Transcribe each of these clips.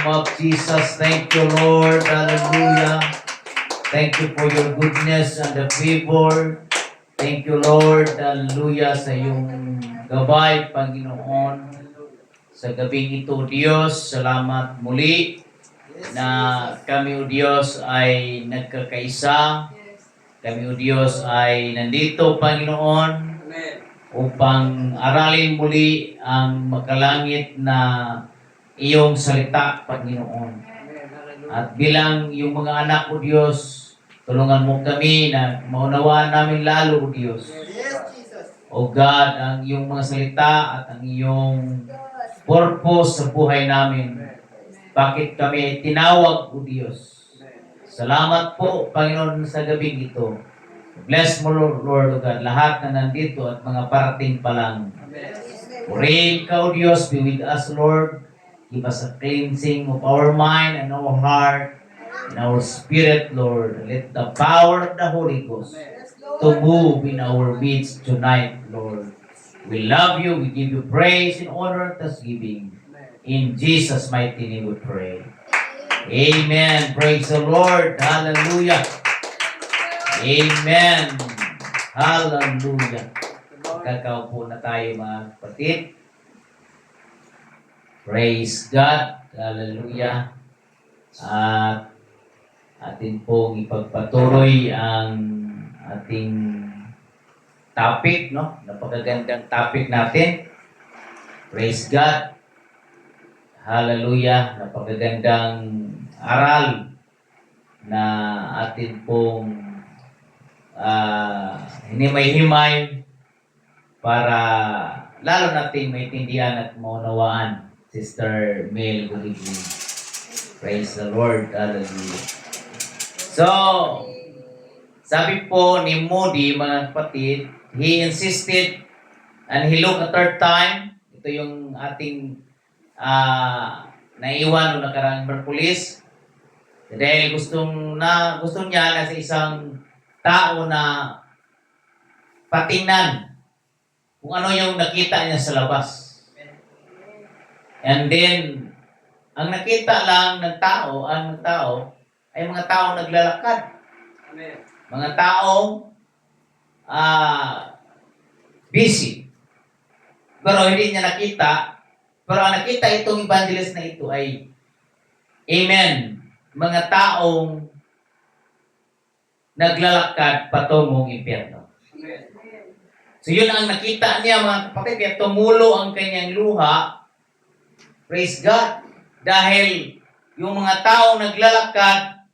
name of Jesus. Thank you, Lord. Hallelujah. Thank you for your goodness and the favor. Thank you, Lord. Hallelujah sa iyong gabay, Panginoon. Sa gabing ito, Diyos, salamat muli na kami, O Diyos, ay nagkakaisa. Kami, O Diyos, ay nandito, Panginoon, upang aralin muli ang makalangit na iyong salita, Panginoon. At bilang yung mga anak, O Diyos, tulungan mo kami na maunawaan namin lalo, O Diyos. O God, ang iyong mga salita at ang iyong purpose sa buhay namin. Bakit kami tinawag, O Diyos. Salamat po, Panginoon, sa gabing ito. Bless mo, Lord, O God, lahat na nandito at mga parating pa lang. Purihin ka, O Diyos, be with us, Lord. Give us a cleansing of our mind and our heart and our spirit, Lord. Let the power of the Holy Ghost to move in our midst tonight, Lord. We love you. We give you praise and honor and thanksgiving. In Jesus' mighty name we pray. Amen. Praise the Lord. Hallelujah. Amen. Hallelujah. Kakaupo na tayo, mga kapatid. Praise God. Hallelujah. At atin pong ipagpatuloy ang ating topic, no? Napakagandang topic natin. Praise God. Hallelujah. Napakagandang aral na atin pong hinimay-himay para lalo natin maintindihan at maunawaan. Sister Mel, good evening. Praise the Lord. Hallelujah. So, sabi po ni Moody, mga kapatid, he insisted and he looked a third time. Ito yung ating naiwan o nakarang Merkulis. Dahil gusto niya na sa isang tao na patingnan kung ano yung nakita niya sa labas. And then, ang nakita lang ng tao, ay mga tao naglalakad. Mga taong busy. Pero hindi niya nakita. Pero ang nakita itong evangelist na ito ay, amen, mga taong naglalakad patungong impyerno. So yun ang nakita niya, mga kapatid, kaya tumulo ang kanyang luha. Praise God. Dahil yung mga taong naglalakad,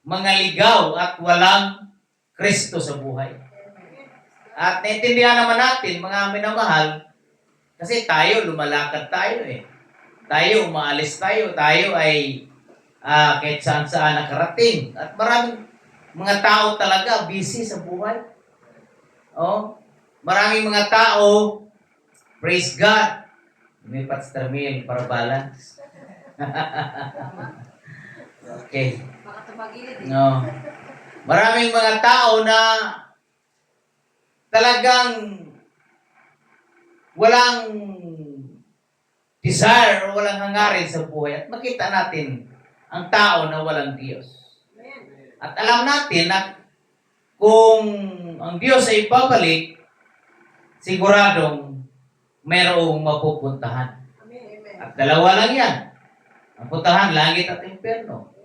mga ligaw at walang Kristo sa buhay. At naintindihan naman natin, mga minamahal, kasi tayo, lumalakad tayo eh. Tayo, umaalis tayo. Tayo ay kahit saan nakarating. At maraming mga tao talaga busy sa buhay. Oh, maraming mga tao, praise God. May Pastor Mil para balance. Okay. No. Maraming mga tao na talagang walang desire o walang hangarin sa buhay. At makita natin ang tao na walang Diyos. At alam natin na kung ang Diyos ay babalik, siguradong mayroong mapupuntahan. At dalawa lang yan. Ang puntahan, langit at impyerno.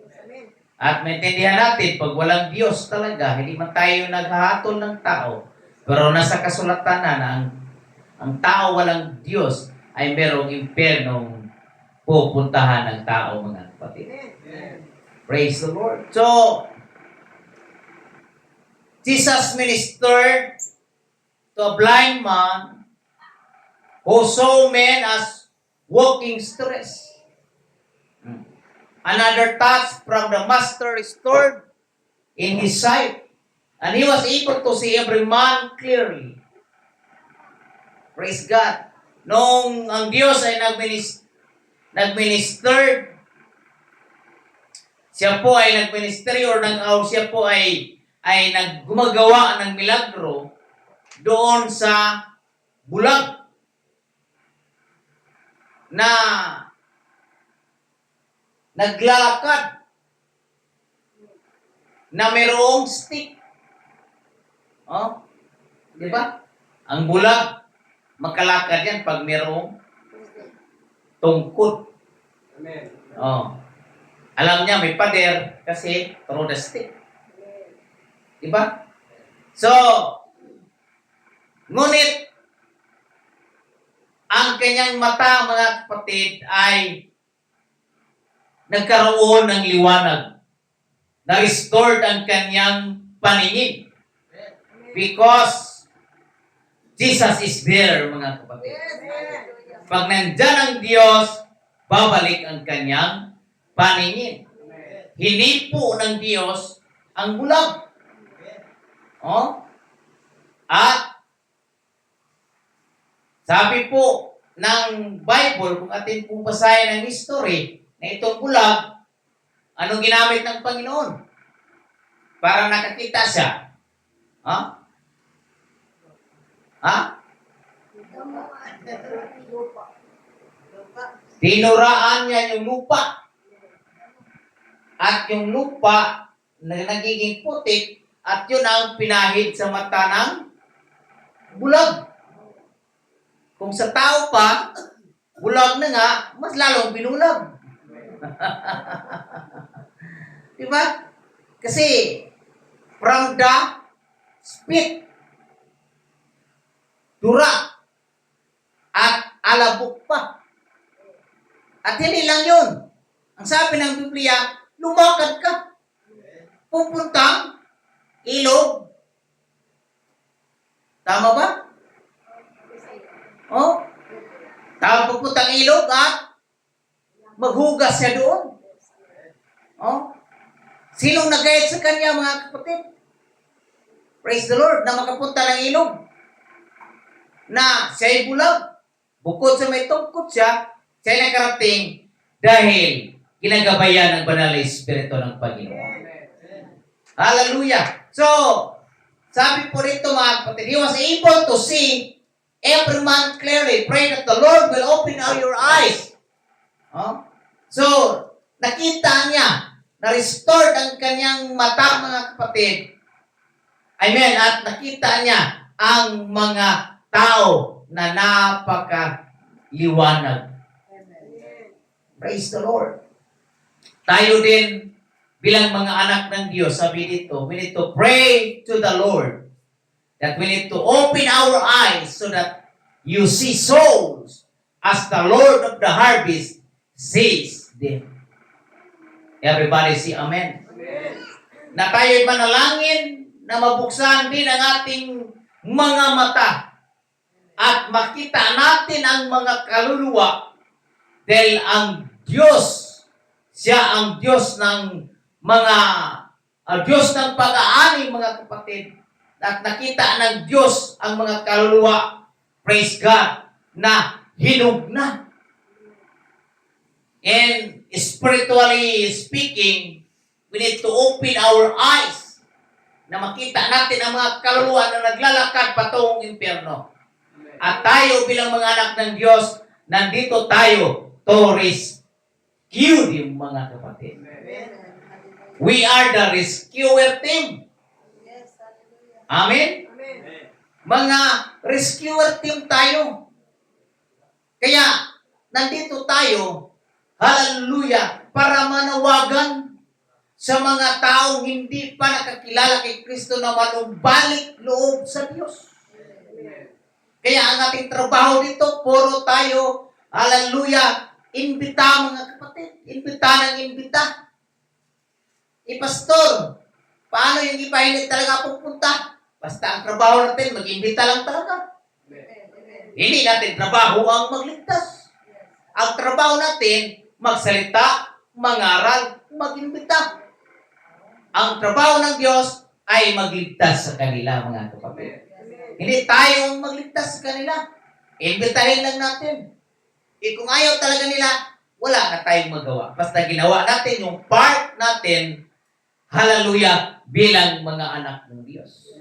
At maintindihan natin, pag walang Diyos talaga, hindi man tayo naghahatol ng tao. Pero nasa kasulatan na ang tao walang Diyos ay mayroong impyernong pupuntahan ng tao, mga kapatid. Praise the Lord. So, Jesus ministered to a blind man who saw men as walking stress. Another touch from the Master restored in his sight, and he was able to see every man clearly. Praise God. Nung ang Diyos ay nagminister, siya po ay nagministry or siya po ay naggumagawa ng milagro doon sa bulag na naglalakad na mayroong stick. Oh, di ba? Ang bulag, makalakad yan pag mayroong tungkod. Amen. Oh. Alam niya may pader kasi through the stick. Di ba? So, ngunit ang kanyang mata, mga kapatid, ay nagkaroon ng liwanag. Na-restored ang kanyang paningin. Because Jesus is there, mga kapatid. Pag nandyan ang Diyos, babalik ang kanyang paningin. Hinipo ng Diyos ang bulag. Oh? At sabi po ng Bible, kung atin pong basahin ang history na itong bulag, anong ginamit ng Panginoon? Para nakakita siya. Ha? Ha? Tinuraan niya yung lupa. At yung lupa na nagiging putik at yun ang pinahid sa mata ng bulag. Kung sa tao pa, bulag na nga, mas lalong binulag. Diba? Kasi from the spit, dura, at alabok pa. At hindi lang yun. Ang sabi ng Biblia, lumakad ka. Pupuntang ilog. Tama ba? Oh? Tama pupuntang ilog at maghugas siya doon. Oh? Sinong nagayat sa kanya, mga kapatid? Praise the Lord, na makapunta ng ilog. Na siya'y bulag. Bukod sa may tungkod siya, siya'y nakarating dahil ginagabayan ng banal na Espiritu ng Panginoon. Hallelujah! So, sabi po rito, mga kapatid, he was able to see every man clearly. Pray that the Lord will open your eyes. Oh? So, nakita niya, na-restored ang kanyang mata, mga kapatid. Amen. At nakita niya ang mga tao na napaka-liwanag. Praise the Lord. Tayo din, bilang mga anak ng Diyos, sabi dito, we need to pray to the Lord that we need to open our eyes so that you see souls as the Lord of the harvest sees them. Everybody say amen. Amen. Na tayo'y manalangin na mabuksan din ang ating mga mata at makita natin ang mga kaluluwa dahil ang Diyos, siya ang Diyos ng mga Diyos ng pag-aani, mga kapatid. At nakita ng Diyos ang mga kaluluwa, praise God, na hinog na. And spiritually speaking, we need to open our eyes na makita natin ang mga kaluluwa na naglalakad patungong impyerno. At tayo bilang mga anak ng Diyos, nandito tayo to rescue yung mga kapatid. We are the rescuer team. Amen? Mga rescuer team tayo. Kaya, nandito tayo, hallelujah, para manawagan sa mga taong hindi pa nakakilala kay Kristo na manumbalik loob sa Diyos. Kaya ang ating trabaho dito, puro tayo, hallelujah, imbita, mga kapatid. Imbita ng imbita. Pastor, paano yung iba hindi talaga pupunta? Basta ang trabaho natin, mag-imbita lang talaga. Hindi natin trabaho ang magligtas. Ang trabaho natin, magsalita, mangaral, mag-imbita. Ang trabaho ng Diyos ay magligtas sa kanila, mga kapatid. Hindi tayo ang magligtas sa kanila. Imbitahin lang natin. Kung ayaw talaga nila, wala na tayong magawa. Basta ginawa natin yung part natin, hallelujah, bilang mga anak ng Diyos.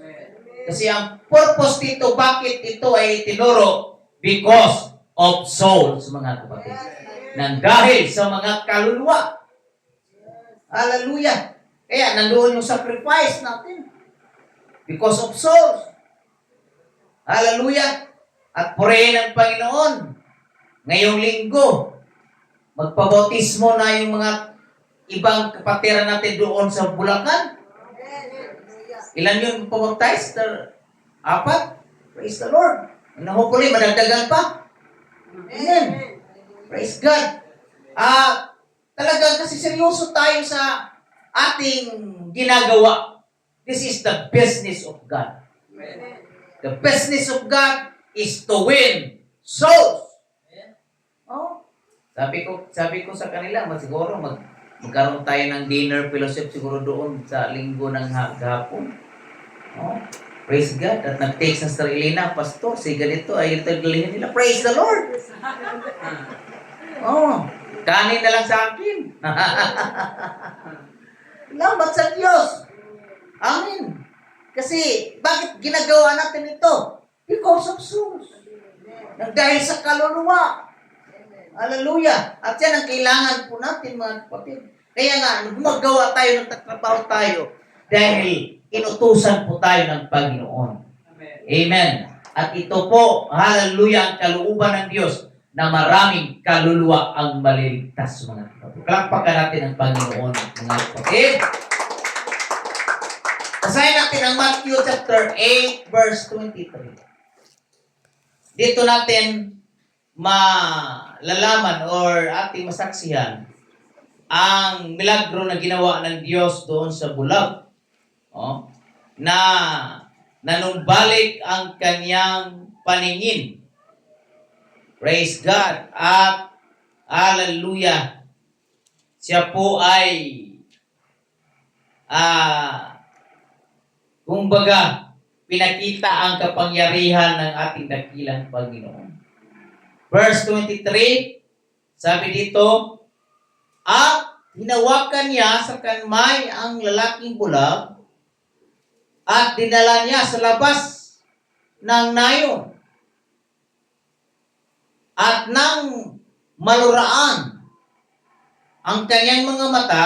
Kasi ang purpose dito, bakit ito ay tinuro? Because of souls, mga kapatid. Nang dahil sa mga kaluluwa. Hallelujah. Kaya nandoon yung sacrifice natin. Because of souls. Hallelujah. At purihin ng Panginoon. Ngayong linggo, magpabautismo na yung mga ibang kapatiran natin doon sa Bulacan. Ilan yung pabaptize? 4? Praise the Lord. And hopefully, madagdagan pa. Amen. Praise God. Talagang kasi seryoso tayo sa ating ginagawa. This is the business of God. The business of God is to win souls. Oh. Sabi ko sa kanila, siguro magkaroon tayo ng dinner fellowship siguro doon sa linggo ng hapon. Oh. Praise God. At nag-text na Sister Elena, Pastor, si ganito ay itagalihin nila. Praise the Lord. Oh. Kanin na lang sa akin. Salamat sa Diyos. Amen. Kasi, bakit ginagawa natin ito? Because of souls. Dahil sa kaluluwa. Hallelujah. At yan ang kailangan po natin, mga kapatid. Kaya nga, gumagawa tayo, nagtatrabaho tayo. Dahil inutusan po tayo ng Panginoon. Amen. At ito po, hallelujah, ang kalooban ng Diyos na maraming kaluluwa ang maliligtas, mga kapatid. Kalakpakan natin ang Panginoon, mga kapatid. Basahin natin ang Matthew chapter 8, verse 23. Dito natin malalaman or ating masaksihan ang milagro na ginawa ng Diyos doon sa Bulag. Na nanumbalik ang kanyang paningin. Praise God. At hallelujah. Siya po ay kumbaga, pinakita ang kapangyarihan ng ating dakilang Panginoon. Verse 23, sabi dito, at hinawakan niya sa kamay ang lalaking bulag at dinala niya sa labas ng nayon. At nang maluraan ang kanyang mga mata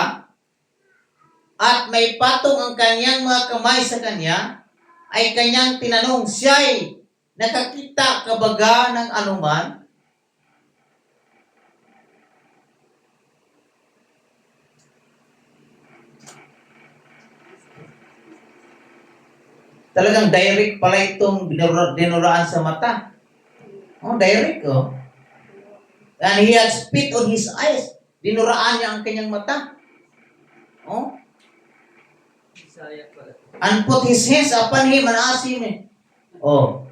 at may patong ang kanyang mga kamay sa kanya, ay kanyang tinanong, siya'y nakakita ka baga ng anuman? Talagang direct pala itong dinuraan sa mata. Oh, direct, oh. And he had spit on his eyes. Dinuraan niya ang kanyang mata. Oh. And put his hands upon him and asked him. Oh.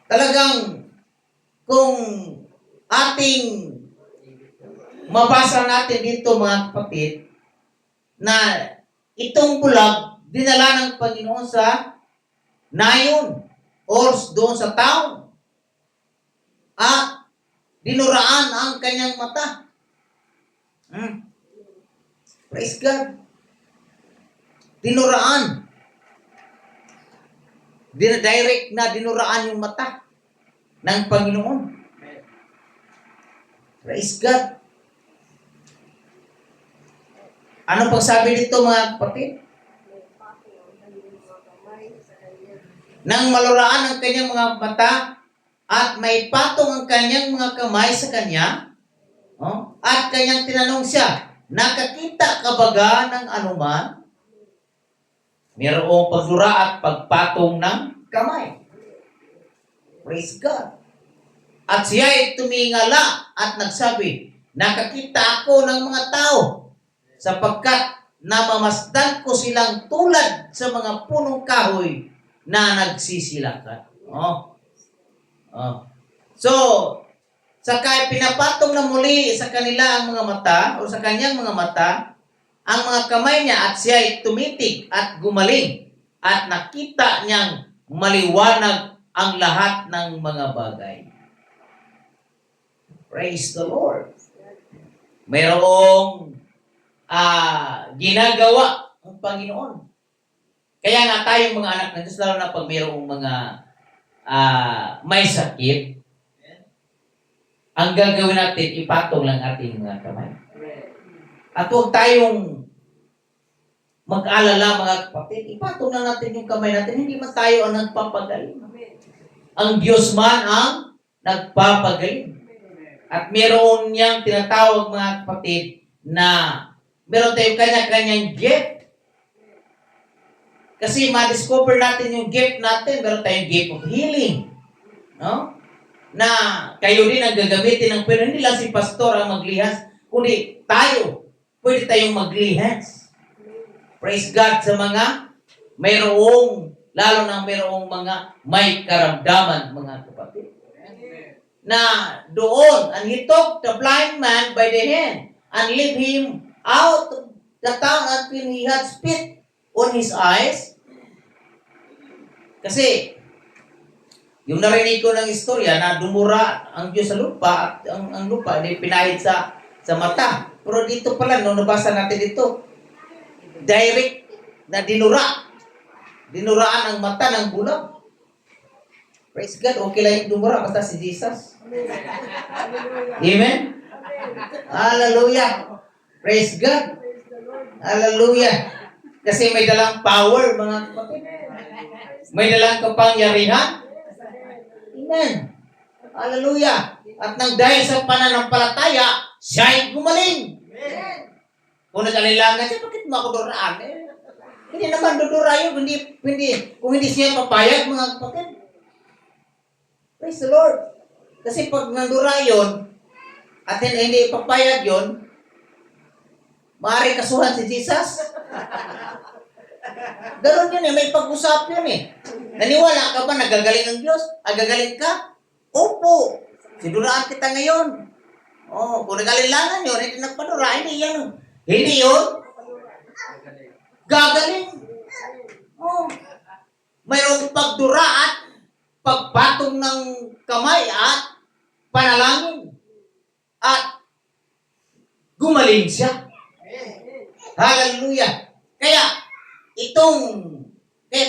Talagang kung ating mabasa natin dito, mga kapatid, na itong bulag dinala ng Panginoon sa nayon or doon sa town. At dinuraan ang kanyang mata. Praise God. Dinuraan. Direct na dinuraan yung mata ng Panginoon. Praise God. Ano pang sabi dito, mga kapatid? Nang maluraan ang kanyang mga mata at may patong ang kanyang mga kamay sa kanya, at kanyang tinanong siya, nakakita ka baga ng anuman? Mayroong pagdura at pagpatong ng kamay. Praise God. At siya ay tumingala at nagsabi, nakakita ako ng mga tao sapagkat namamasdan ko silang tulad sa mga punong kahoy na nagsisilakan. So, saka pinapatong na muli sa kanila ang mga mata o sa kanyang mga mata ang mga kamay niya at siya ay tumitig at gumaling at nakita niyang maliwanag ang lahat ng mga bagay. Praise the Lord. Mayroong ginagawa ang Panginoon. Kaya nga tayong mga anak ng Diyos, lalo na pag mayroong mga may sakit, ang gagawin natin, ipatong lang ating mga kamay. At huwag tayong mag-alala mga kapatid. Ipatong na natin yung kamay natin. Hindi man tayo ang nagpapagaling. Ang Diyos man ang nagpapagaling. At meron niyang tinatawag mga kapatid na meron tayong kanya-kanyang gift. Kasi ma-discover natin yung gift natin. Meron tayong gift of healing. No? Na kayo din ang gagamitin ng pero hindi lang si pastor ang maglihas, kundi tayo. Pwede tayong maglihas. Praise God sa mga lalo na mayroong mga may karamdaman, mga kapatid. Na doon, and he took the blind man by the hand and led him out of the town until he had spit on his eyes. Kasi, yung narinig ko ng istorya na dumura ang Diyos sa lupa at ang lupa ay pinahid sa mata. Pero dito pala, nung nabasa natin dito, direct na dinuraan ang mata ng bulag. Praise God, okay lang yung dumura basta si Jesus. Amen? Hallelujah. Praise God. Hallelujah. Kasi may dalang power, mga kapatid. May dalang kapangyarihan. Amen. Hallelujah. At nang dahil sa pananampalataya, siya ay gumaling. Kung nag-alilangan siya, bakit mo ako duraan? Hindi naman dudura yun, kung hindi siya papayag, mga kapatid. Praise the Lord. Kasi pag nandura yun, at hindi papayag yun, maaari kasuhan si Jesus. Ganun yun may pag-usap yun Naniwala ka ba nagagaling ang Diyos? Gagaling ka? Opo. Sinuraan kita ngayon. Kung nag-alilangan yun, hindi nagpadura, hindi yun. Hindi yun. Gagaling. Mayroong pagdura at pagpatong ng kamay at panalangin. At gumaling siya. Hallelujah. Kaya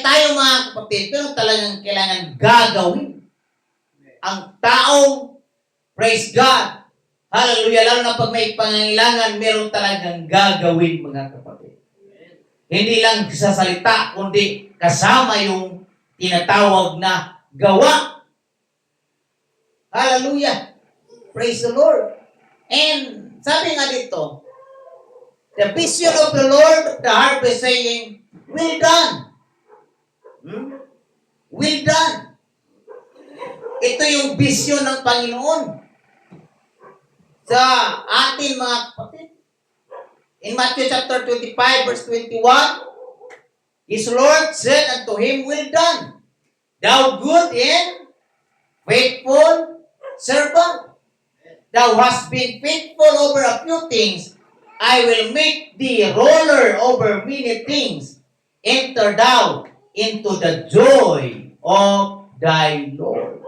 tayo mga kapatid, pero talagang kailangan gagawin. Ang taong, praise God, hallelujah, lalo na pag may pangangailangan, meron talagang gagawin, mga kapatid. Hindi lang sa salita, kundi kasama yung tinatawag na gawa. Hallelujah. Praise the Lord. And sabi nga dito, the vision of the Lord, the harvest saying, well done. Well done. Ito yung vision ng Panginoon sa atin, mga kapatid. In Matthew chapter 25, verse 21, his Lord said unto him, well done, thou good and faithful servant. Thou hast been faithful over a few things. I will make thee ruler over many things. Enter thou into the joy of thy Lord.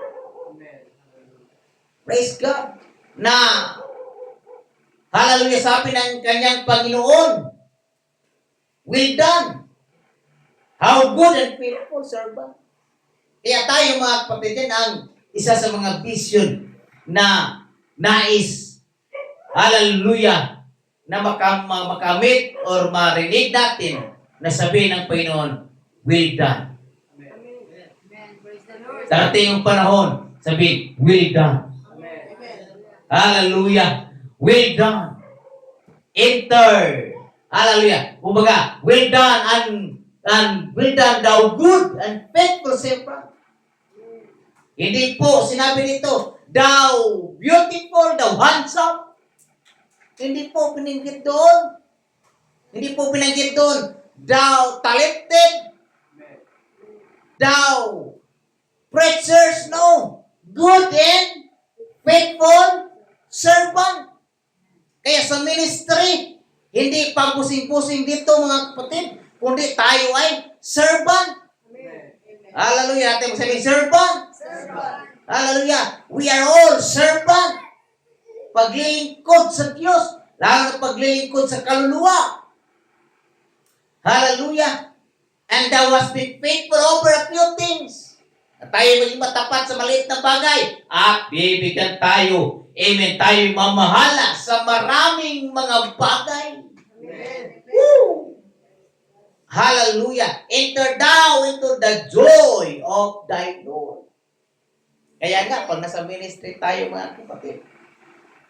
Praise God. Na, hallelujah, sabi ng kanyang Panginoon, well done. How good and faithful servant. Kaya tayo, mga kapatid, ang isa sa mga vision na nais, hallelujah, na makamit or marinig natin na sabihin ng Panginoon, well done. Darating yung panahon, sabihin, well done. Hallelujah. Well done. Enter. Hallelujah. Kumbaga, well done and well done thou good and faithful servant. Hindi po sinabi dito, thou beautiful, thou handsome. Hindi po pinanggit doon. Hindi po pinanggit doon, thou talented, thou preachers, no. Good and faithful servant. Kaya sa ministry, hindi pagpusing-pusing dito, mga kapatid, kundi tayo ay servant. Hallelujah. Natin magsabihin, servant. Hallelujah. We are all servant. Paglilingkod sa Diyos, lalo na paglilingkod sa kaluluwa. Hallelujah. And thou hast been faithful over a few things. At tayo maging matapat sa maliit na bagay. At bibigyan tayo. Amen. Tayo mamahala sa maraming mga bagay. Amen. Woo! Hallelujah. Enter thou into the joy of thy Lord. Kaya nga, pag nasa ministry tayo mga kapatid,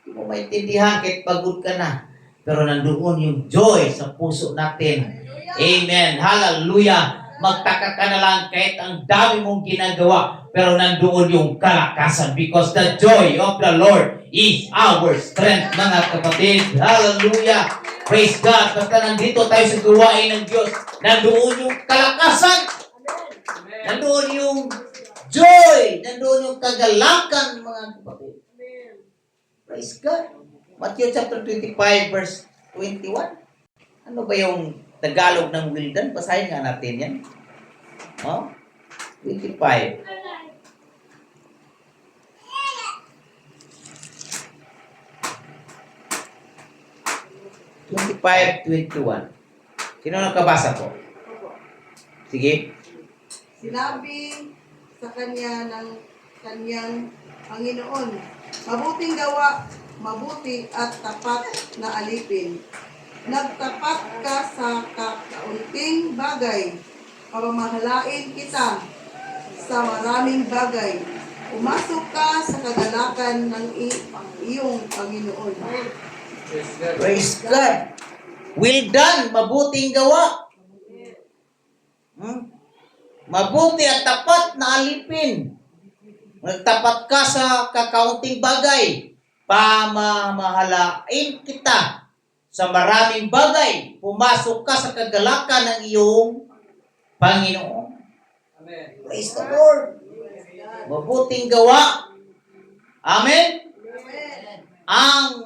hindi mo maintindihan kahit pagod ka na. Pero nandoon yung joy sa puso natin. Amen. Hallelujah. Magtaka ka na lang kahit ang dami mong ginagawa. Pero nandoon yung kalakasan because the joy of the Lord is our strength, mga kapatid. Hallelujah. Praise God. Basta nandito tayo sa gawain ng Diyos, nandoon yung kalakasan. Nandoon yung joy. Nandoon yung kagalakan, mga kapatid. Praise God. Matthew chapter 25 verse 21. Ano ba yung Tagalog ng will done? Basahin nga natin yan. Oh? 25. 25:21. Sino nakabasa po? Sige. Sinabi sa kanya ng kanyang Panginoon, mabuting gawa, mabuti at tapat na alipin. Nagtapat ka sa kakaunting bagay, pamamahalain kita sa maraming bagay. Umasok ka sa kagalakan ng iyong Panginoon. Praise God. Well done, mabuting gawa. Mabuti at tapat na alipin. Nagtapat ka sa kakaunting bagay. Pamamahalain kita sa maraming bagay. Pumasok ka sa kagalakan ng iyong Panginoon. Amen. Praise the Lord. Mabuting gawa. Amen. Ang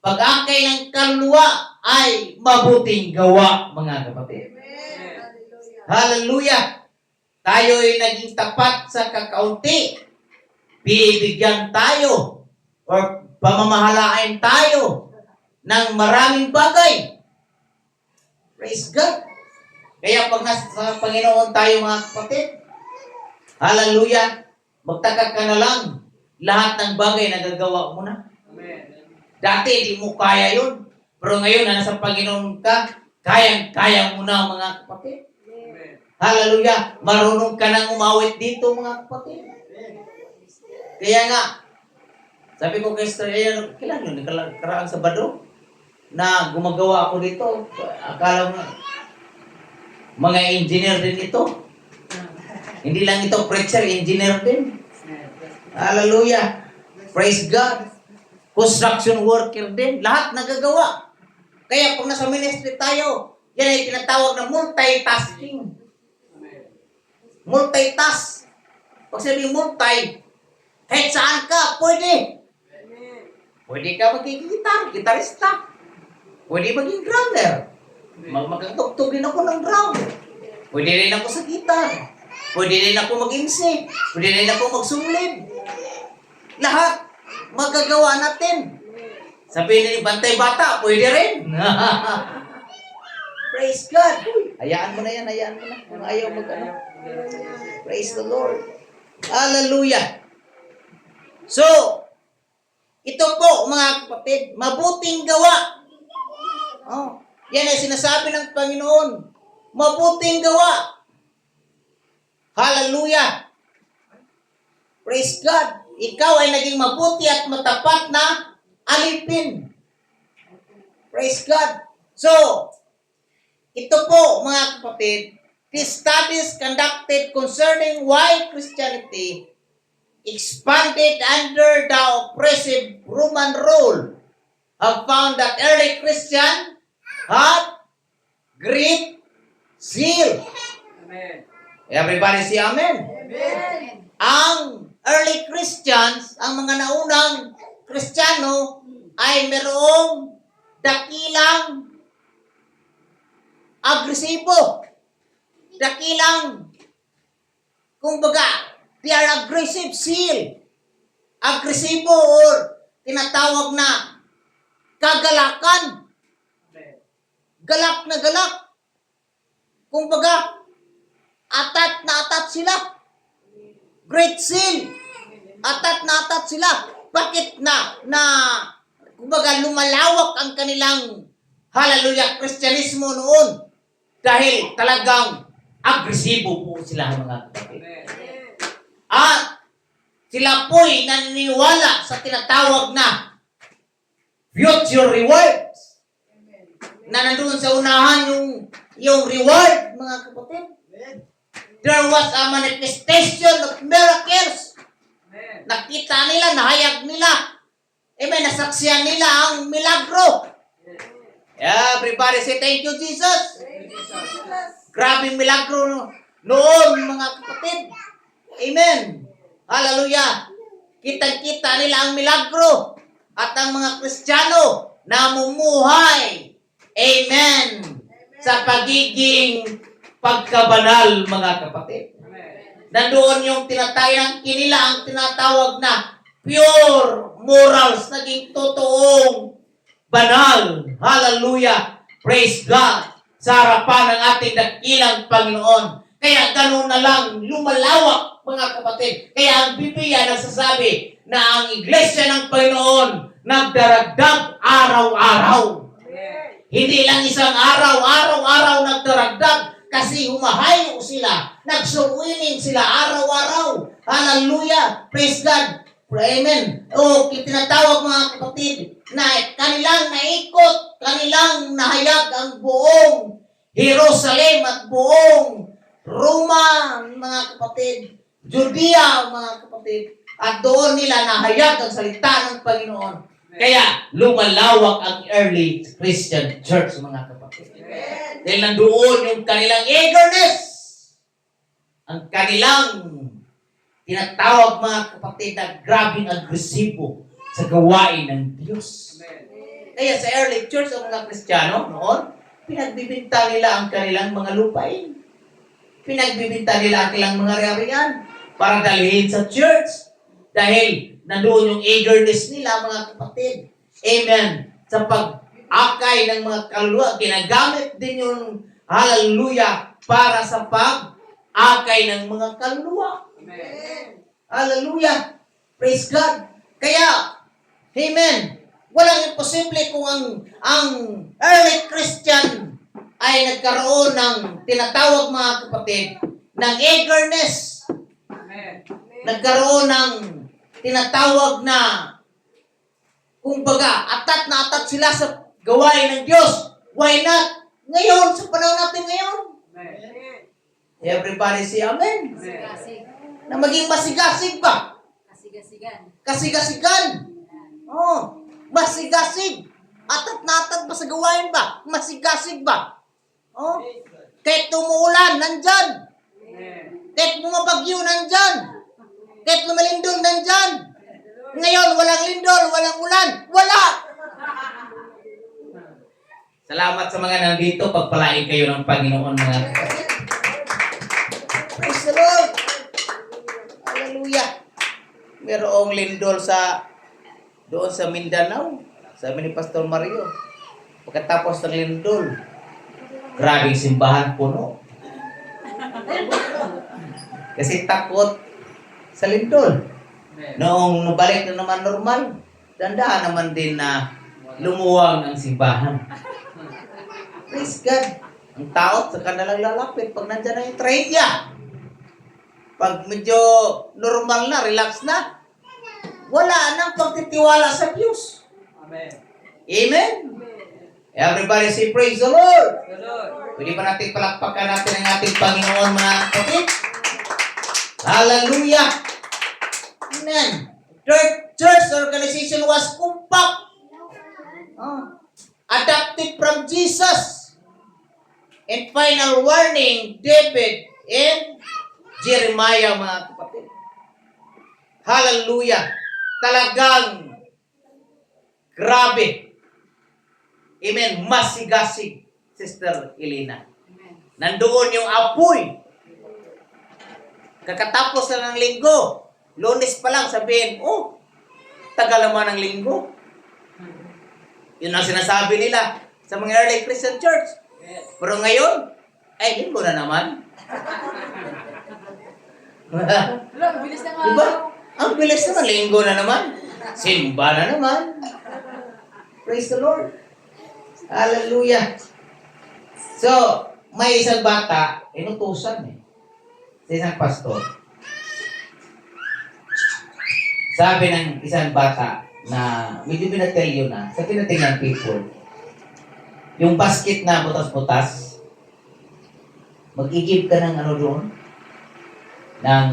pag-angkay ng kaluluwa ay mabuting gawa, mga kapatid. Hallelujah! Tayo ay naging tapat sa kakaunti. Bibigyan tayo or pamamahalain tayo ng maraming bagay. Praise God! Kaya pag nasa Panginoon tayo, mga kapatid, hallelujah, magtaka ka na lang, lahat ng bagay nagagawa mo na. Amen. Dati, di mo kaya yun. Pero ngayon, na nasa Panginoon ka, kayang-kaya mo na, mga kapatid. Amen. Hallelujah! Marunong ka nang umawit dito, mga kapatid. Kaya nga, sabi ko kay Sister, kailan yun? Nakaraang Sabado? Na gumagawa ako dito. Akala mo, mga engineer din ito. Hindi lang ito preacher, engineer din. Hallelujah! Praise God! Construction worker din. Lahat nagagawa. Kaya kung nasa ministry tayo, yan ay tinatawag na multitasking. Multitask. Pag sabi multi, kahit saan ka, pwede. Pwede ka maging gitarista. Pwede maging drummer. Magkatugtog din ako ng drum. Pwede rin ako sa gitar. Pwede rin ako mag-MC. Pwede rin ako magsumlid. Lahat magagawa natin. Sabihin ni Bantay Bata, pwede rin. Praise God. Hayaan mo na yan, hayaan mo na. Kung ayaw mag-ano. Praise the Lord. Hallelujah. So, ito po mga kapatid, mabuting gawa. Oh, yan ay sinasabi ng Panginoon. Mabuting gawa. Hallelujah. Praise God. Ikaw ay naging mabuti at matapat na alipin. Praise God. So, ito po mga kapatid, the studies conducted concerning why Christianity expanded under the oppressive Roman rule have found that early Christian had great zeal. Amen. Everybody say amen. Amen. Ang early Christians, ang mga naunang Kristiyano ay merong dakilang agresibo. Dakilang, kumbaga, they are aggressive zeal. Agresibo or tinatawag na kagalakan. Amen. Galak na galak. Kumbaga, atat na atat sila. Great zeal. Atat na atat sila. Bakit kumbaga lumalawak ang kanilang hallelujah, Kristyanismo noon. Dahil talagang agresibo po sila mga kapatid. Amen. At sila po'y naniniwala sa tinatawag na future rewards. Na nandun sa unahan yung reward, mga kapatid. There was a manifestation of miracles. Amen. Nakita nila, nahayag nila. Amen, nasaksiyan nila ang milagro. Everybody say, thank you, Jesus. Grabing milagro noon, mga kapatid. Amen. Hallelujah. Kitang-kita nila ang milagro. At ang mga Kristiyano namumuhay. Amen. Sa pagiging pagkabanal, mga kapatid. Amen. Nandoon yung tinatayang kinila ang tinatawag na pure morals, naging totoong banal. Hallelujah. Praise God. Sa harapan ng ating dakilang Panginoon. Kaya ganun na lang lumalawak, mga kapatid. Kaya ang Biblia nagsasabi na ang iglesia ng Panginoon nagdaragdag araw-araw. Amen. Hindi lang isang araw, araw-araw nagdaragdag kasi humahayo sila. Nagsuwining sila araw-araw. Hallelujah. Praise God. Amen. O, tinatawag mga kapatid na kanilang naikot, kanilang nahayag ang buong Jerusalem at buong Roma, mga kapatid. Judea, mga kapatid. At doon nila nahayag ang salita ng Panginoon. Kaya lumalawak ang early Christian church, mga kapatid. Dahil nandoon yung kanilang eagerness. Ang kanilang tinatawag, mga kapatid, na grabing agresibo sa gawain ng Diyos. Amen. Kaya sa early church, ang mga Kristiyano noon, pinagbibinta nila ang kanilang mga lupain. Pinagbibinta nila ang kanilang mga rarian para dalhin sa church. Dahil nandoon yung eagerness nila, mga kapatid. Amen. Sa pag-akay ng mga kaluluwa, ginagamit din yung hallelujah para sa pag-akay ng mga kaluluwa. Amen. Hallelujah. Praise God. Kaya, amen. Walang imposible kung ang early Christian ay nagkaroon ng tinatawag, mga kapatid, ng eagerness. Amen. Nagkaroon ng tinatawag na, kumbaga, atat na atat sila sa gawain ng Diyos. Why not? Ngayon, sa panahon natin ngayon. Amen. Everybody say amen. Amen. Kasig. Na maging masigasig ba? Kasigasigan. Kasiga-sigan. Oh, masigasig. Atat na atat ba sa gawain ba? Masigasig ba? Oh, kahit tumuulan, nandyan. Amen. Kahit bumabagyo, nandyan. Kahit lumalindol, nandyan. Ngayon, walang lindol, walang ulan. Wala! Salamat sa mga nandito. Pagpalain kayo ng Panginoon, mga kapatid. Praise the Lord! Hallelujah! Merong lindol doon sa Mindanao. Sabi ni Pastor Mario. Pagkatapos ng lindol, grabing simbahan puno. Kasi takot sa lindol. Amen. Noong nabalik na naman normal, dandahan naman din na lumuwang ang simbahan. Praise God. Ang tao sa kanilang lalapit pag nandyan na yung trahedya. Pag medyo normal na, relax na, wala nang pagtitiwala sa Diyos. Amen. Amen? Everybody say praise the Lord. The Lord. Pwede ba natin palakpakan natin ang ating Panginoon, mga kapatid? Hallelujah! Amen. Church organization was compact. Adopted from Jesus. And final warning, David and Jeremiah, mga kapatid. Hallelujah! Talagang grabe. Amen. Masigasig, Sister Elena. Nandoon yung apoy. Kakatapos na ng linggo, Lunes pa lang sabihin, oh, tagal naman ng linggo. Yun ang sinasabi nila sa mga early Christian church. Pero ngayon, ay, linggo na naman. Wala, bilis na nga. Diba? Ang bilis naman, linggo na naman. Simba na naman. Praise the Lord. Hallelujah. So, may isang bata, inutusan eh. Sa isang pastor. Sabi ng isang bata na medyo binatelyo na sa tinatingnan people, yung basket na butas-butas, mag-i-give ka ng ano doon, ng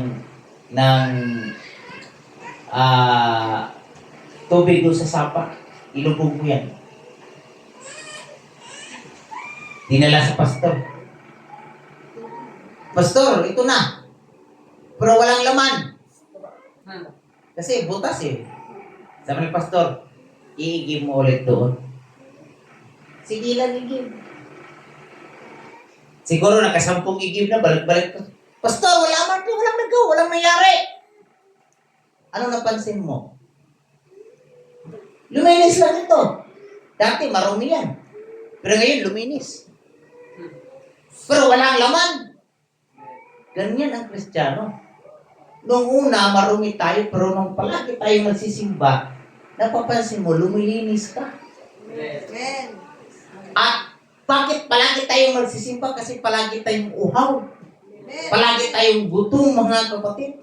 tubig doon sa sapa, ilubog mo yan. Dinala sa pastor. Pastor, ito na. Pero walang laman. Kasi butas eh. Sabi ng pastor, i-give mo ulit doon. Sige lang i-give. Siguro nakasampung i-give na, balik-balik pa. Pastor, walang nagawa, walang nangyari. Ano napansin mo? Luminis lang ito. Dati marumi yan. Pero ngayon luminis. Pero walang laman. Ganyan ang Kristiyano. Noong una, marumi tayo, pero nung palagi tayo nagsisimba, napapansin mo, lumilinis ka. Amen. At bakit palagi tayong magsisimba? Kasi palagi tayong uhaw. Amen. Palagi tayong gutom, mga kapatid.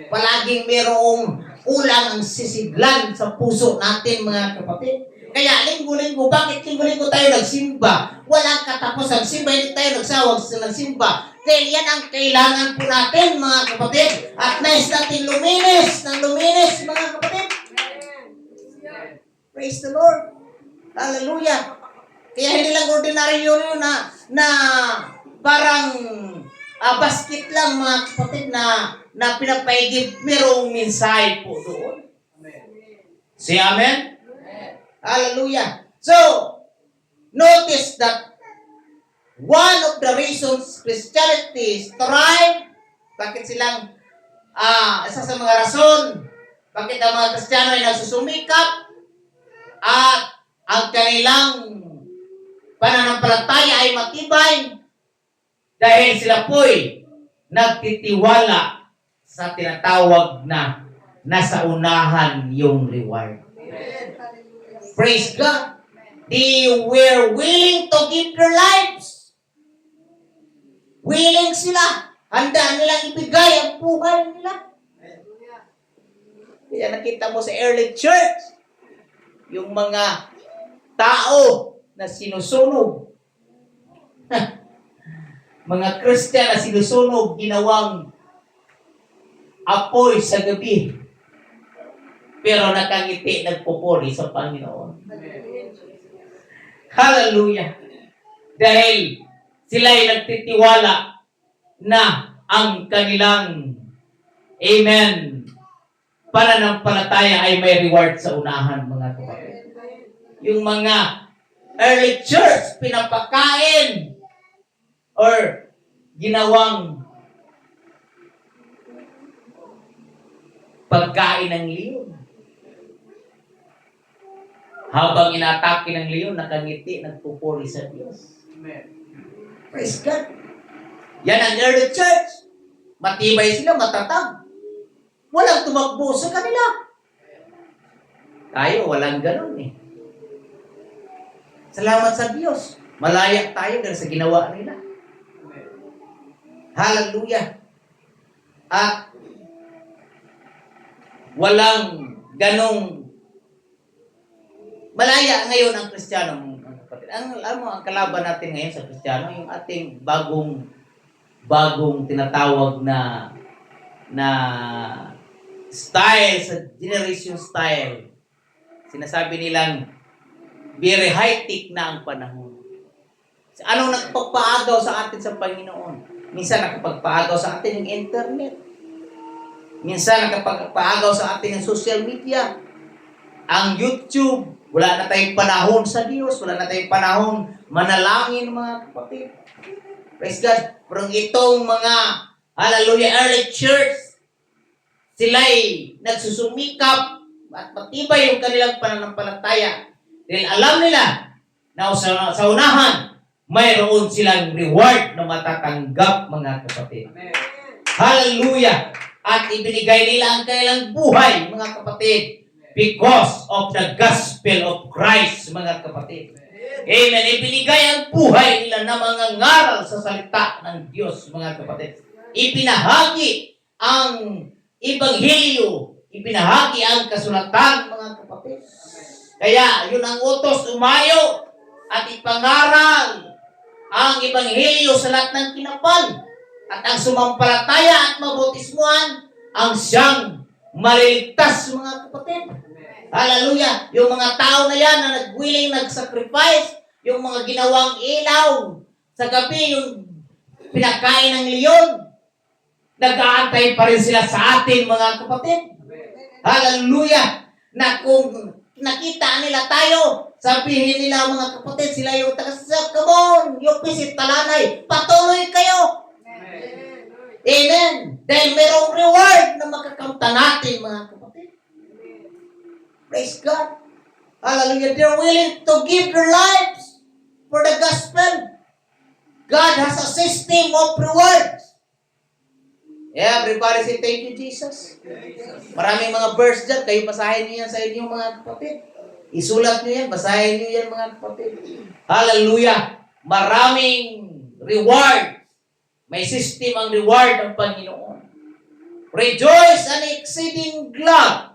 Palaging merong ulang ang sisiglan sa puso natin, mga kapatid. Kaya linggo-linggo, bakit linggo-linggo tayo nagsimba? Walang katapos ang simba, hindi tayo nagsawag sa nagsimba. Dahil yan ang kailangan po natin, mga kapatid. At nais natin luminis, mga kapatid. Praise the Lord. Hallelujah. Kaya hindi lang ordinaryo yun na parang basket lang, mga kapatid, na pinapaigib. Merong mensahe po doon. Say amen? Hallelujah. So, notice that one of the reasons Christianity thrive, bakit silang, isa sa mga rason, bakit ang mga Kristiyano ay nagsusumikap, at ang kanilang pananampalataya ay matibay, dahil sila po'y nagtitiwala sa tinatawag na nasa unahan yung reward. Praise God. They were willing to give their lives. Willing sila. Handa nilang ibigay ang buhay nila. Kaya nakita mo sa early church, yung mga tao na sinusunog. Mga Christian na sinusunog, ginawang apoy sa gabi. Pero nakangiti, nagpupuri sa Panginoon. Hallelujah. Dahil sila ay nagtitiwala na ang kanilang amen, pananampalataya ay may reward sa unahan, mga kapatid. Yung mga early church, pinapakain or ginawang pagkain ng leon. Habang inatake ng leon, nakangiti, nagpupuri sa Diyos. Praise God. Yan ang early church. Matibay sila, matatag. Walang tumakbo sa kanila. Tayo, walang ganun eh. Salamat sa Diyos. Malaya tayo dahil sa ginawa nila. Hallelujah. At walang ganong malaya ngayon ang Kristiyano, mga kapatid. Alam mo, ang kalaban natin ngayon sa Kristiyano, yung ating bagong tinatawag na style, sa generation style. Sinasabi nilang very high-tech na ang panahon. Anong nagpagpaagaw sa atin sa Panginoon? Minsan nakapagpaagaw sa atin yung internet. Minsan nakapagpaagaw sa atin yung social media. Ang YouTube. Wala na tayong panahon sa Diyos. Wala na tayong panahon manalangin, mga kapatid. Praise God. Pero itong mga, hallelujah, early church, sila'y nagsusumikap at matibay yung kanilang pananampalataya. Dahil alam nila na sa unahan, mayroon silang reward na matatanggap, mga kapatid. Amen. Hallelujah! At ibinigay nila ang kanilang buhay, mga kapatid, because of the gospel of Christ, mga kapatid. Amen. Ibinigay ang buhay nila na mga ngaral sa salita ng Diyos, mga kapatid. Ipinahagi ang ebanghelyo. Ipinahagi ang kasulatan, mga kapatid. Kaya, yun ang utos, umayo at ipangaral ang ebanghelyo sa lahat ng kinapal. At ang sumampalataya at mabautismuhan ang siyang maliligtas, mga kapatid. Hallelujah! Yung mga tao na yan na nag-willing, nag-sacrifice, yung mga ginawang ilaw sa gabi, yung pinakain ng leon, nag-aantay pa rin sila sa atin, mga kapatid. Hallelujah! Na kung nakita nila tayo, sabihin nila, mga kapatid, sila yung taga-sasak, come on, yung pisit talanay, patuloy kayo. Amen. Dahil merong reward na makakamta natin, mga kapatid. Praise God. Hallelujah. They're willing to give their lives for the gospel. God has a system of rewards. Everybody say, thank you, Jesus. Maraming mga verse dyan. Kayo basahin niyo yan sa inyong mga kapatid. Isulat niyo yan. Basahin niyo yan, mga kapatid. Hallelujah. Maraming reward. May system ang reward ng Panginoon. Rejoice and exceeding glad.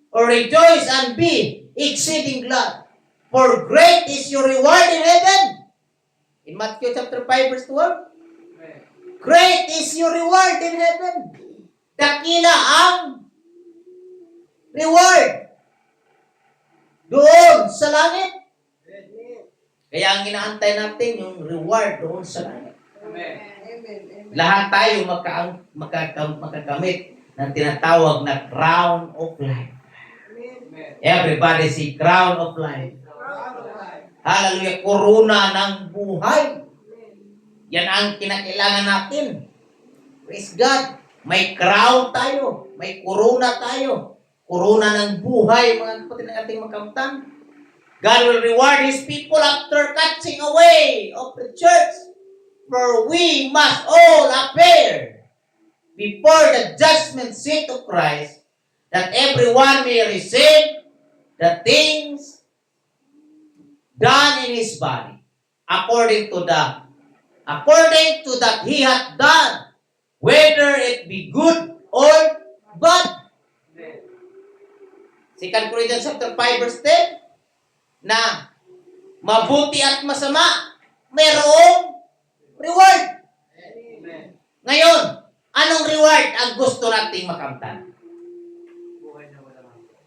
Or rejoice and be exceeding glad. For great is your reward in heaven. In Matthew chapter 5 verse 12. Great is your reward in heaven. Dakila ang reward doon sa langit. Kaya ang inaantay natin yung reward doon sa langit. Amen. Lahat tayo makakamit ng tinatawag na crown of life. Everybody say crown of life. Hallelujah. Korona ng buhay. Yan ang kinakailangan natin. Praise God. May crown tayo. May korona tayo. Korona ng buhay, mga kapatid ng ating makamtan. God will reward His people after catching away of the church. For we must all appear before the judgment seat of Christ, that everyone may receive the things done in his body, according to that he hath done, whether it be good or bad. 2 Corinthians chapter 5 verse 10, na mabuti at masama, mayroong reward. Amen. Ngayon, anong reward ang gusto nating makamtan?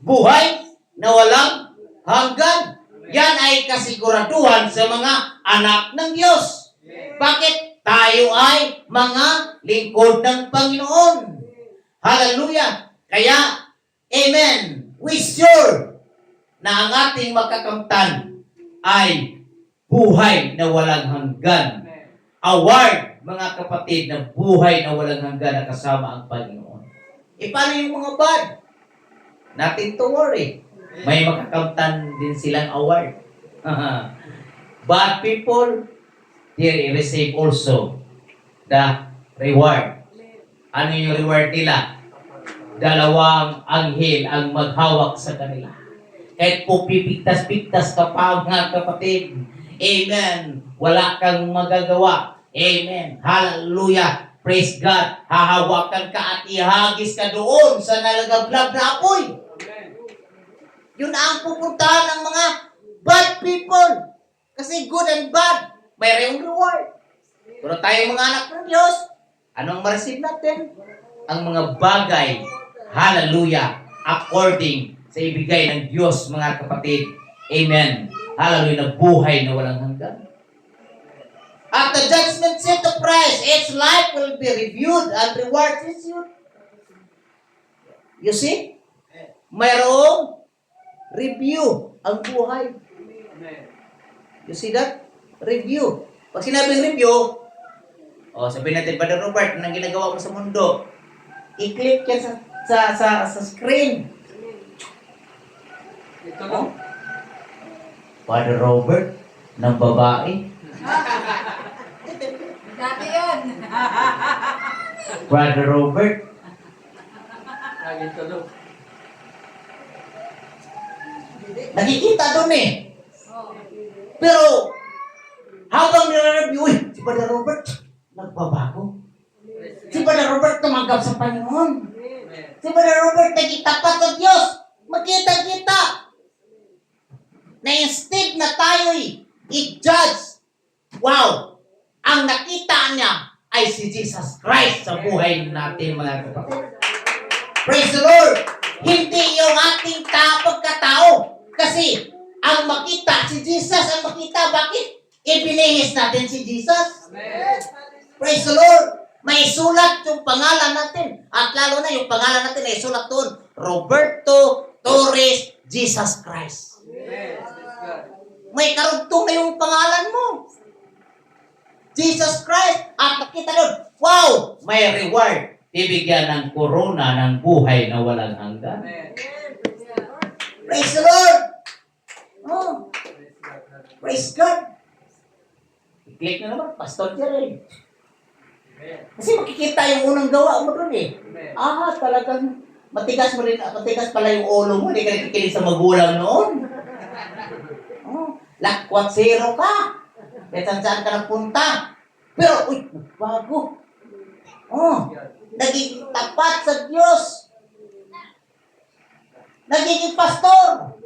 Buhay na walang hanggan. Yan ay kasiguraduhan sa mga anak ng Diyos. Bakit? Tayo ay mga lingkod ng Panginoon. Hallelujah. Kaya, amen, we sure na ang ating makakamtan ay buhay na walang hanggan. Award, mga kapatid, na buhay na walang hanggan na kasama ang Panginoon. E paano yung mga bad? Nothing to worry. May makakamtan din silang award. Bad people, they receive also the reward. Ano yung reward nila? Dalawang anghel ang maghawak sa kanila. Kahit po pipigtas-pigtas ka pa, mga kapatid. Amen. Wala kang magagawa. Amen. Hallelujah. Praise God. Hahawakan ka at ihagis ka doon sa nalagablab na apoy. Yun ang pupuntahan ng mga bad people. Kasi good and bad, mayroong reward. Pero tayo mga anak ng Diyos, anong ma-receive natin? Ang mga bagay, hallelujah, according sa ibigay ng Diyos, mga kapatid. Amen. Hallelujah, na buhay na walang hanggan. At the judgment seat of Christ, its life will be reviewed and reward issued. You see? Mayroong review ang buhay. You see that? Review. Pag sinabing review, sabihin natin, Brother Robert, anong ginagawa mo sa mundo? I-click yan sa screen. Ito no? Brother Robert, ng babae. Dati yun. Brother Robert, Lagi ito no? nakikita doon eh. Oh. Pero, habang nire-review, si Brother Robert, nagbabago. Si Brother Robert tumanggap sa Panginoon. Si Brother Robert nagitapat sa Diyos. Magkita-kita. Na instead na tayo'y i-judge, wow, ang nakita niya ay si Jesus Christ sa buhay natin, mga kapatid. Praise the Lord! Hindi yung ating pagkatao. Kasi, ang makita, si Jesus ang makita. Bakit? Ibinihis natin si Jesus. Praise the Lord! May sulat yung pangalan natin. At lalo na yung pangalan natin ay sulat doon. Roberto Torres Jesus Christ. May karugtong na yung pangalan mo. Jesus Christ. At nakita doon, wow! May reward. Bibigyan ng corona ng buhay na walang hanggan. Praise the Lord! Oh. Praise God! I-click na naman, Pastor Jerry. Kasi makikita yung unang gawa mo doon eh. Talagang matigas mo rin, matigas pala yung ulo mo, hindi ka nakikinig sa magulang noon. Lakwat zero ka. Kahit saan ka nagpunta. Pero, bago. Nagiging tapat sa Diyos. Nagiging pastor.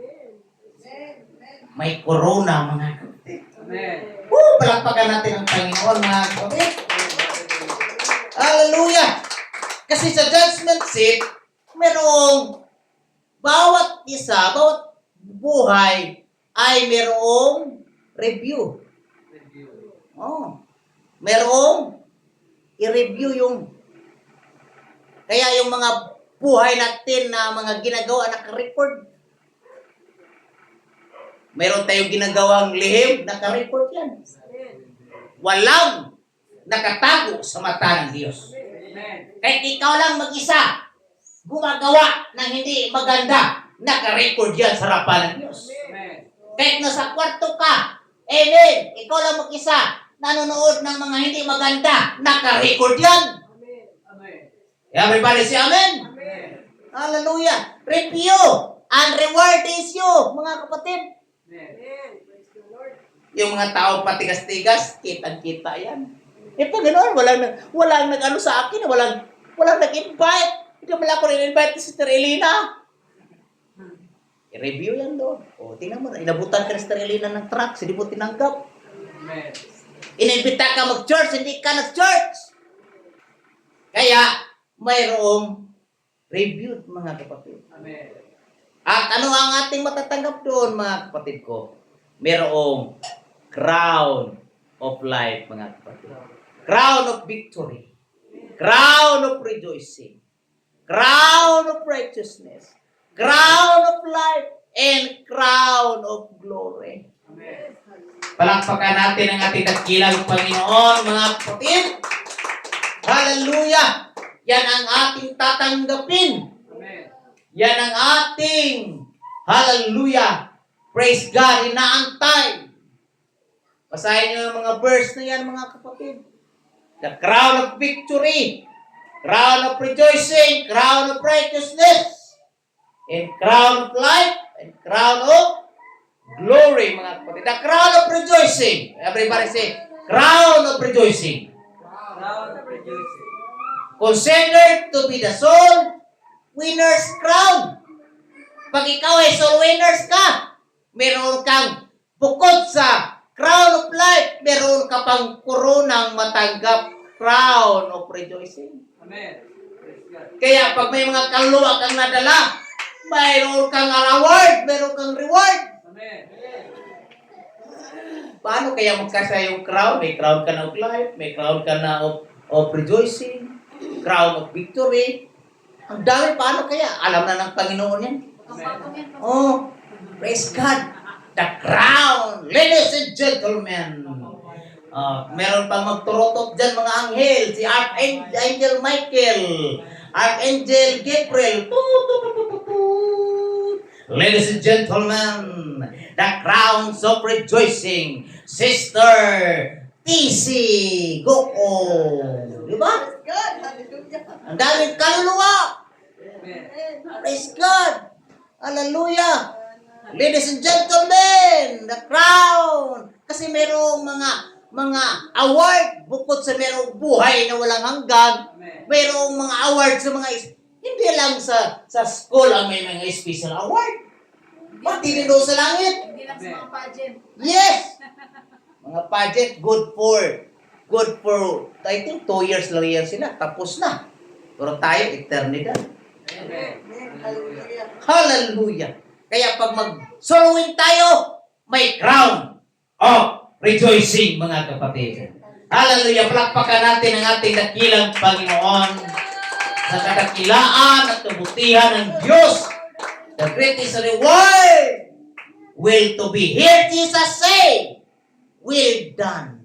May corona, mga kapatid. Palakpakan natin ang Panginoon, mga kapatid. Hallelujah! Kasi sa judgment seat, merong bawat isa, bawat buhay ay merong review. Merong i-review yung kaya yung mga buhay natin na mga ginagawa naka-record. Meron tayong ginagawang lihim, naka-record yan. Walang nakatago sa mata ng Diyos. Kahit ikaw lang mag-isa, gumagawa ng hindi maganda, naka-record yan sa harapan ng Diyos. Kahit nasa kwarto ka, amen, ikaw lang mag-isa, nanonood ng mga hindi maganda, naka-record yan. Everybody say amen? Hallelujah. Review and reward is you, mga kapatid. Yung mga tao patigas-tigas, kitang-kita yan. Pag gano'n, walang nag-ano sa akin, walang nag-invite. Hindi mo lang ako rin-invite si Sister Elena. I-review yan doon. Tingnan mo, inabutan ka ni Sister Elena ng truck, hindi mo tinanggap. Inimbita ka mag-church, hindi ka nag-church. Kaya, mayroong review, mga kapatid. At ano ang ating matatanggap doon, mga kapatid ko? Mayroong crown of life, mga kapatid. Crown of victory. Crown of rejoicing. Crown of righteousness. Crown of life. And crown of glory. Amen. Palakpakan natin ang ating dakilang Panginoon, mga kapatid. Hallelujah! Yan ang ating tatanggapin. Amen. Yan ang ating, hallelujah, praise God, inaantay. Basahin niyo yung mga verse na yan, mga kapatid. The crown of victory, crown of rejoicing, crown of righteousness, and crown of life, and crown of glory, mga kapatid. The crown of rejoicing. Everybody say, crown of rejoicing. Crown of rejoicing. Considered to be the soul winner's crown. Pag ikaw ay soul winners ka, meron kang bukod sa crown of life, meron ka pang koronang matanggap, crown of rejoicing. Amen. Kaya pag may mga kaluluwa kang nadala, mayroon kang award, mayroon kang reward. Amen. Paano kaya magkasa yung crown? May crown ka na of life, may crown ka na of rejoicing, crown of victory. Ang dami, paano kaya? Alam na ng Panginoon yan. Oh, praise God. The crown, ladies and gentlemen. Meron pang magturotok dyan mga anghel. Si Archangel Michael, Archangel Gabriel. Ladies and gentlemen, the crowns of rejoicing. Sister TC Goko. Diba? God, hallelujah. Ang daming kaluluwa. Amen. Praise God. Hallelujah. Ladies and gentlemen, the crown. Kasi merong mga award bukod sa merong buhay na walang hanggan. Merong mga award sa mga hindi lang sa school ang may mga special award. Pati din doon sa langit. Hindi lang sa mga pageant. Yes! Mga pageant, good for, I think 2 years lang yan sila. Tapos na. Pero tayo, eternidad. Amen. Hallelujah. Hallelujah. Kaya pag mag-soloing tayo, may crown of rejoicing, mga kapatid. Hallelujah. Palakpakan natin ang ating dakilang Panginoon sa kadakilaan at kabutihan ng Diyos. The greatest reward will to be here, Jesus say, well done.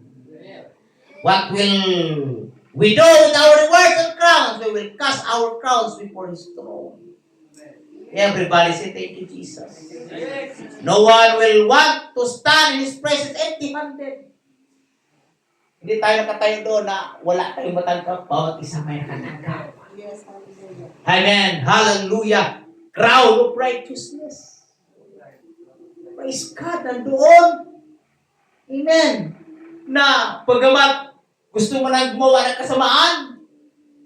What will we do with our rewards and crowns? We will cast our crowns before His throne. Everybody say, thank you, Jesus. No one will want to stand in His presence empty-handed. Hindi tayo nakatayo doon na wala tayong matangkap. Bawat isa may nakatangkap. Yes, hallelujah. Amen. Hallelujah. Crown of righteousness. Praise God. Nandoon. Amen. Na pagamat gusto mo nang gumawa ng kasamaan,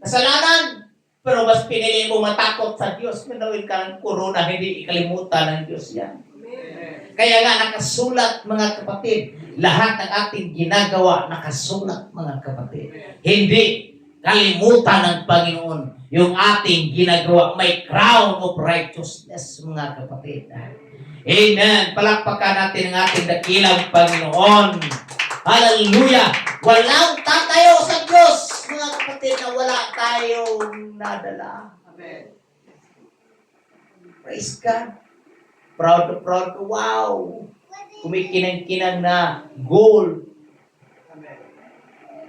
kasalanan, pero mas pinili mo matakot sa Diyos. Manawin ka ng corona, hindi ikalimutan ng Diyos yan. Kaya nga nakasulat, mga kapatid, lahat ng ating ginagawa nakasulat, mga kapatid. Hindi kalimutan ng Panginoon yung ating ginagawa. May crown of righteousness, mga kapatid. Amen. Palakpakan natin ang ating dakilang Panginoon. Hallelujah. Walang tatayo sa Diyos, mga kapatid, na wala tayong nadala. Amen. Praise God. Proud to wow. Kumikinang-kinang na gold. Amen.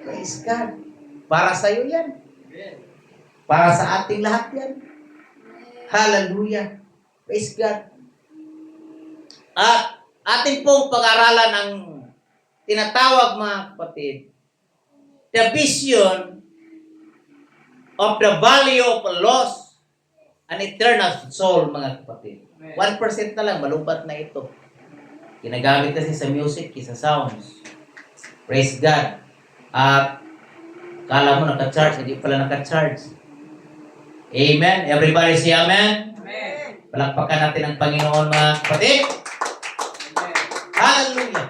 Praise God. Para sa iyo yan. Amen. Para sa ating lahat yan. Hallelujah. Praise God. At ating pong pag-aralan ng tinatawag, mga kapatid, the vision of the value of a lost and eternal soul, mga kapatid. 1% na lang, malubat na ito. Ginagamit kasi sa music, sa sounds. Praise God. At kala mo naka-charge, hindi pala naka-charge. Amen. Everybody say amen. Amen. Palakpakan natin ang Panginoon, mga kapatid.